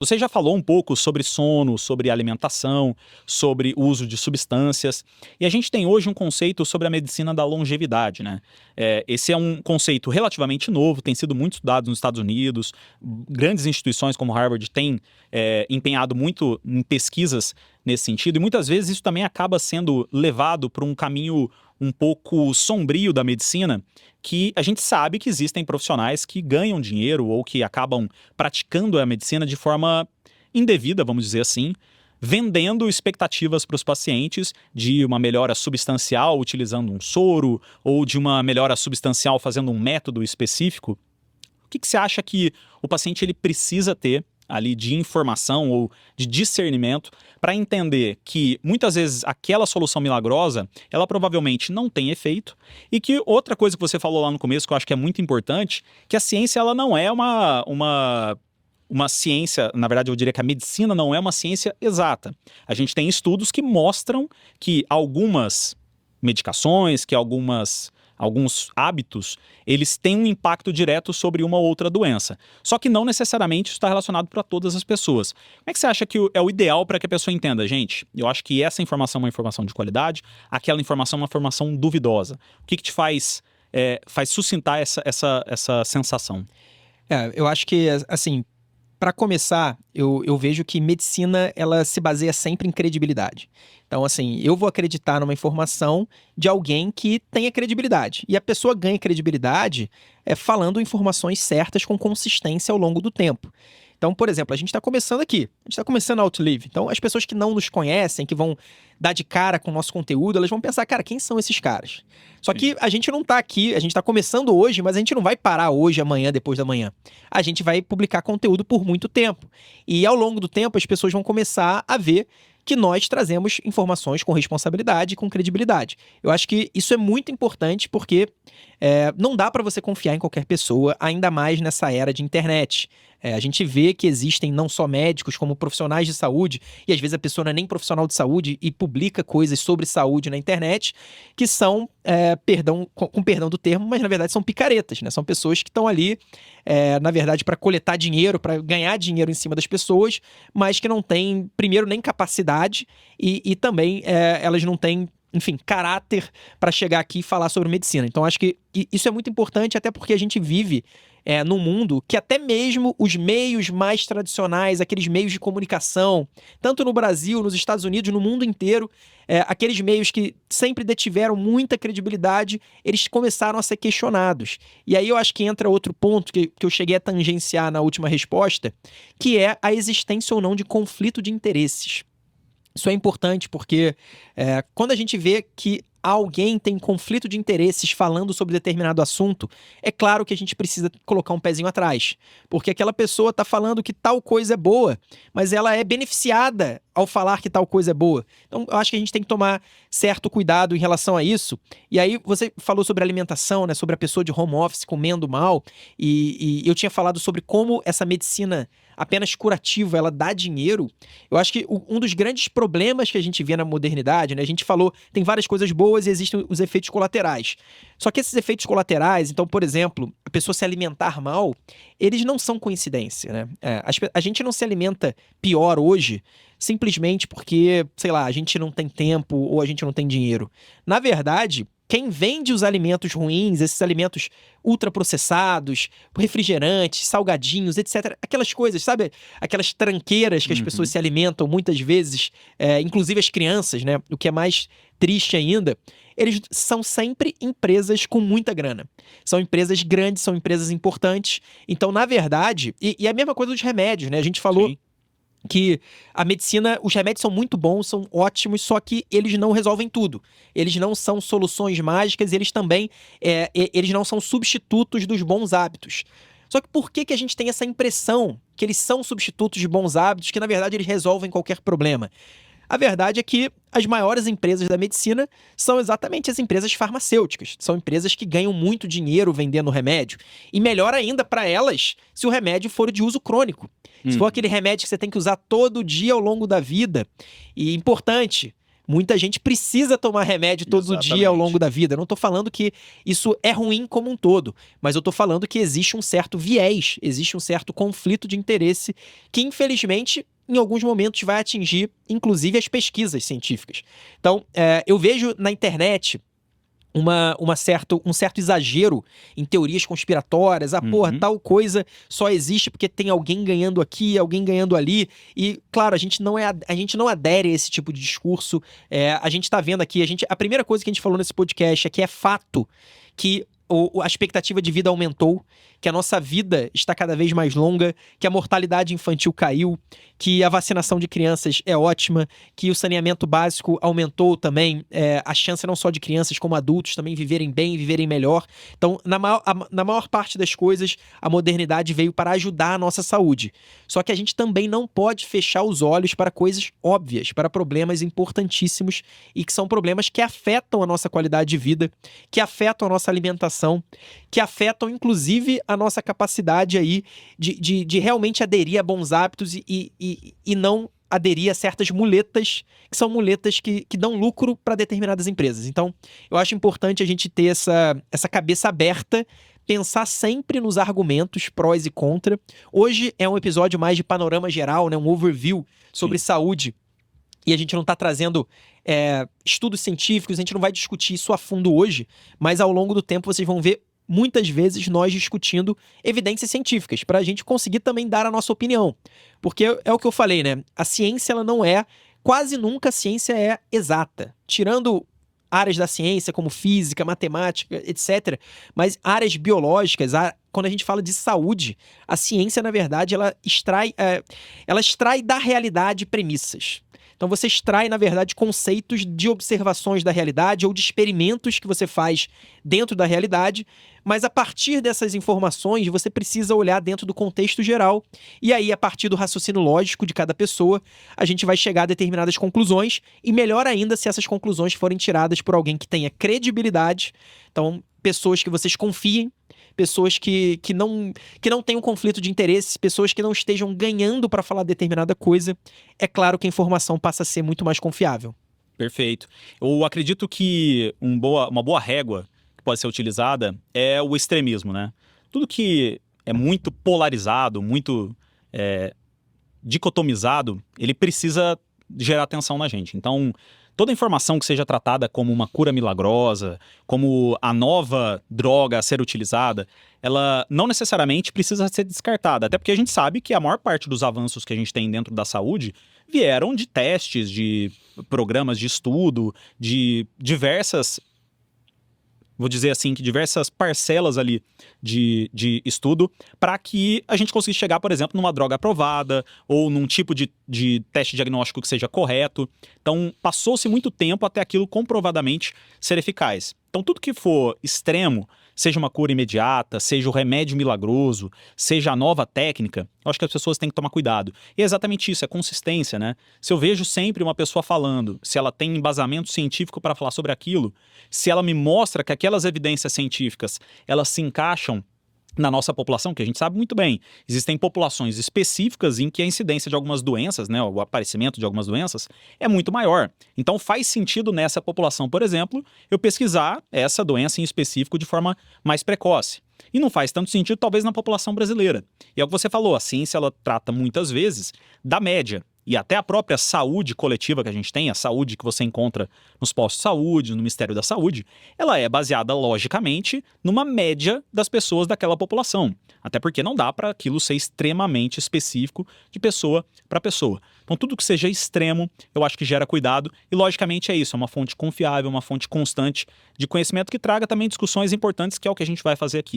Você já falou um pouco sobre sono, sobre alimentação, sobre o uso de substâncias, e a gente tem hoje um conceito sobre a medicina da longevidade, né? Esse é um conceito relativamente novo, tem sido muito estudado nos Estados Unidos, grandes instituições como Harvard têm empenhado muito em pesquisas nesse sentido, e muitas vezes isso também acaba sendo levado por um caminho um pouco sombrio da medicina, que a gente sabe que existem profissionais que ganham dinheiro ou que acabam praticando a medicina de forma indevida, vamos dizer assim, vendendo expectativas para os pacientes de uma melhora substancial utilizando um soro ou de uma melhora substancial fazendo um método específico. O que você acha que o paciente ele precisa ter ali de informação ou de discernimento para entender que muitas vezes aquela solução milagrosa ela provavelmente não tem efeito e que outra coisa que você falou lá no começo que eu acho que é muito importante, que a ciência ela não é uma ciência, na verdade eu diria que a medicina não é uma ciência exata. A gente tem estudos que mostram que algumas medicações, que alguns hábitos, eles têm um impacto direto sobre uma ou outra doença. Só que não necessariamente isso está relacionado para todas as pessoas. Como é que você acha que é o ideal para que a pessoa entenda? Gente, eu acho que essa informação é uma informação de qualidade, aquela informação é uma informação duvidosa. O que te faz suscitar essa sensação? Eu acho que, assim, para começar, eu vejo que medicina, ela se baseia sempre em credibilidade. Então, assim, eu vou acreditar numa informação de alguém que tenha credibilidade. E a pessoa ganha credibilidade falando informações certas com consistência ao longo do tempo. Então, por exemplo, a gente está começando aqui. A gente está começando a Outlive. Então, as pessoas que não nos conhecem, que vão dar de cara com o nosso conteúdo, elas vão pensar, cara, quem são esses caras? Só que a gente não tá aqui, a gente tá começando hoje, mas a gente não vai parar hoje, amanhã, depois da manhã. A gente vai publicar conteúdo por muito tempo. E ao longo do tempo, as pessoas vão começar a ver que nós trazemos informações com responsabilidade e com credibilidade. Eu acho que isso é muito importante porque não dá para você confiar em qualquer pessoa, ainda mais nessa era de internet. A gente vê que existem não só médicos, como profissionais de saúde, e às vezes a pessoa não é nem profissional de saúde e publica coisas sobre saúde na internet que são, com perdão do termo, mas na verdade são picaretas, né? São pessoas que estão ali, na verdade, para coletar dinheiro, para ganhar dinheiro em cima das pessoas, mas que não têm, primeiro, nem capacidade e também elas não têm, enfim, caráter para chegar aqui e falar sobre medicina. Então, acho que isso é muito importante, até porque a gente vive num mundo que até mesmo os meios mais tradicionais, aqueles meios de comunicação, tanto no Brasil, nos Estados Unidos, no mundo inteiro, aqueles meios que sempre detiveram muita credibilidade, eles começaram a ser questionados. E aí eu acho que entra outro ponto que eu cheguei a tangenciar na última resposta, que é a existência ou não de conflito de interesses. Isso é importante porque quando a gente vê que alguém tem conflito de interesses falando sobre determinado assunto, é claro que a gente precisa colocar um pezinho atrás. Porque aquela pessoa está falando que tal coisa é boa, mas ela é beneficiada ao falar que tal coisa é boa. Então, eu acho que a gente tem que tomar certo cuidado em relação a isso. E aí, você falou sobre alimentação, né? Sobre a pessoa de home office comendo mal. E eu tinha falado sobre como essa medicina apenas curativa, ela dá dinheiro. Eu acho que um dos grandes problemas que a gente vê na modernidade, né? A gente falou, tem várias coisas boas e existem os efeitos colaterais. Só que esses efeitos colaterais, então, por exemplo, a pessoa se alimentar mal, eles não são coincidência, né? A gente não se alimenta pior hoje simplesmente porque, sei lá, a gente não tem tempo ou a gente não tem dinheiro. Na verdade, quem vende os alimentos ruins, esses alimentos ultraprocessados, refrigerantes, salgadinhos, etc., aquelas coisas, sabe? Aquelas tranqueiras que as pessoas se alimentam muitas vezes, inclusive as crianças, né? O que é mais triste ainda, eles são sempre empresas com muita grana. São empresas grandes, são empresas importantes. Então, na verdade, e a mesma coisa dos remédios, né? A gente falou... Sim. Que a medicina, os remédios são muito bons, são ótimos, só que eles não resolvem tudo. Eles não são soluções mágicas, eles também, eles não são substitutos dos bons hábitos. Só que por que a gente tem essa impressão que eles são substitutos de bons hábitos, que na verdade eles resolvem qualquer problema? A verdade é que as maiores empresas da medicina são exatamente as empresas farmacêuticas. São empresas que ganham muito dinheiro vendendo remédio. E melhor ainda para elas se o remédio for de uso crônico. Se for aquele remédio que você tem que usar todo dia ao longo da vida. E importante, Muita gente precisa tomar remédio todo dia ao longo da vida. Eu não tô falando que isso é ruim como um todo, mas eu tô falando que existe um certo viés, existe um certo conflito de interesse que, infelizmente, em alguns momentos vai atingir, inclusive, as pesquisas científicas. Então, eu vejo na internet um certo exagero em teorias conspiratórias. Porra, tal coisa só existe porque tem alguém ganhando aqui, alguém ganhando ali. E, claro, a gente não adere a esse tipo de discurso. A gente tá vendo aqui, a primeira coisa que a gente falou nesse podcast é que é fato que a expectativa de vida aumentou, que a nossa vida está cada vez mais longa, que a mortalidade infantil caiu, que a vacinação de crianças é ótima, que o saneamento básico aumentou também, a chance não só de crianças como adultos também viverem bem, viverem melhor. Então, na maior parte das coisas, a modernidade veio para ajudar a nossa saúde. Só que a gente também não pode fechar os olhos para coisas óbvias, para problemas importantíssimos e que são problemas que afetam a nossa qualidade de vida, que afetam a nossa alimentação, que afetam, inclusive, a nossa capacidade aí de realmente aderir a bons hábitos e não aderir a certas muletas, que são muletas que dão lucro para determinadas empresas. Então, eu acho importante a gente ter essa cabeça aberta, pensar sempre nos argumentos prós e contra. Hoje é um episódio mais de panorama geral, né? Um overview sobre saúde. E a gente não está trazendo estudos científicos, a gente não vai discutir isso a fundo hoje, mas ao longo do tempo vocês vão ver muitas vezes nós discutindo evidências científicas, para a gente conseguir também dar a nossa opinião. Porque é o que eu falei, né? A ciência, ela não quase nunca a ciência é exata. Tirando áreas da ciência, como física, matemática, etc. Mas áreas biológicas, quando a gente fala de saúde, a ciência, na verdade, ela extrai da realidade premissas. Então você extrai, na verdade, conceitos de observações da realidade ou de experimentos que você faz dentro da realidade, mas a partir dessas informações você precisa olhar dentro do contexto geral e aí, a partir do raciocínio lógico de cada pessoa, a gente vai chegar a determinadas conclusões e melhor ainda se essas conclusões forem tiradas por alguém que tenha credibilidade, então pessoas que vocês confiem, pessoas que não tenham conflito de interesses, pessoas que não estejam ganhando para falar determinada coisa, é claro que a informação passa a ser muito mais confiável. Perfeito. Eu acredito que uma boa régua que pode ser utilizada é o extremismo, né? Tudo que é muito polarizado, muito dicotomizado, ele precisa gerar atenção na gente. Então, toda informação que seja tratada como uma cura milagrosa, como a nova droga a ser utilizada, ela não necessariamente precisa ser descartada. Até porque a gente sabe que a maior parte dos avanços que a gente tem dentro da saúde vieram de testes, de programas de estudo, de diversas... vou dizer assim, que diversas parcelas ali de estudo para que a gente consiga chegar, por exemplo, numa droga aprovada ou num tipo de teste diagnóstico que seja correto. Então, passou-se muito tempo até aquilo comprovadamente ser eficaz. Então, tudo que for extremo, seja uma cura imediata, seja o remédio milagroso, seja a nova técnica, eu acho que as pessoas têm que tomar cuidado. E é exatamente isso, é consistência, né? Se eu vejo sempre uma pessoa falando, se ela tem embasamento científico para falar sobre aquilo, se ela me mostra que aquelas evidências científicas, elas se encaixam na nossa população, que a gente sabe muito bem, existem populações específicas em que a incidência de algumas doenças, né, o aparecimento de algumas doenças é muito maior. Então faz sentido nessa população, por exemplo, eu pesquisar essa doença em específico de forma mais precoce. E não faz tanto sentido, talvez, na população brasileira. E é o que você falou, a ciência ela trata muitas vezes da média. E até a própria saúde coletiva que a gente tem, a saúde que você encontra nos postos de saúde, no Ministério da Saúde, ela é baseada, logicamente, numa média das pessoas daquela população. Até porque não dá para aquilo ser extremamente específico de pessoa para pessoa. Então, tudo que seja extremo, eu acho que gera cuidado. E, logicamente, é isso. É uma fonte confiável, uma fonte constante de conhecimento que traga também discussões importantes, que é o que a gente vai fazer aqui.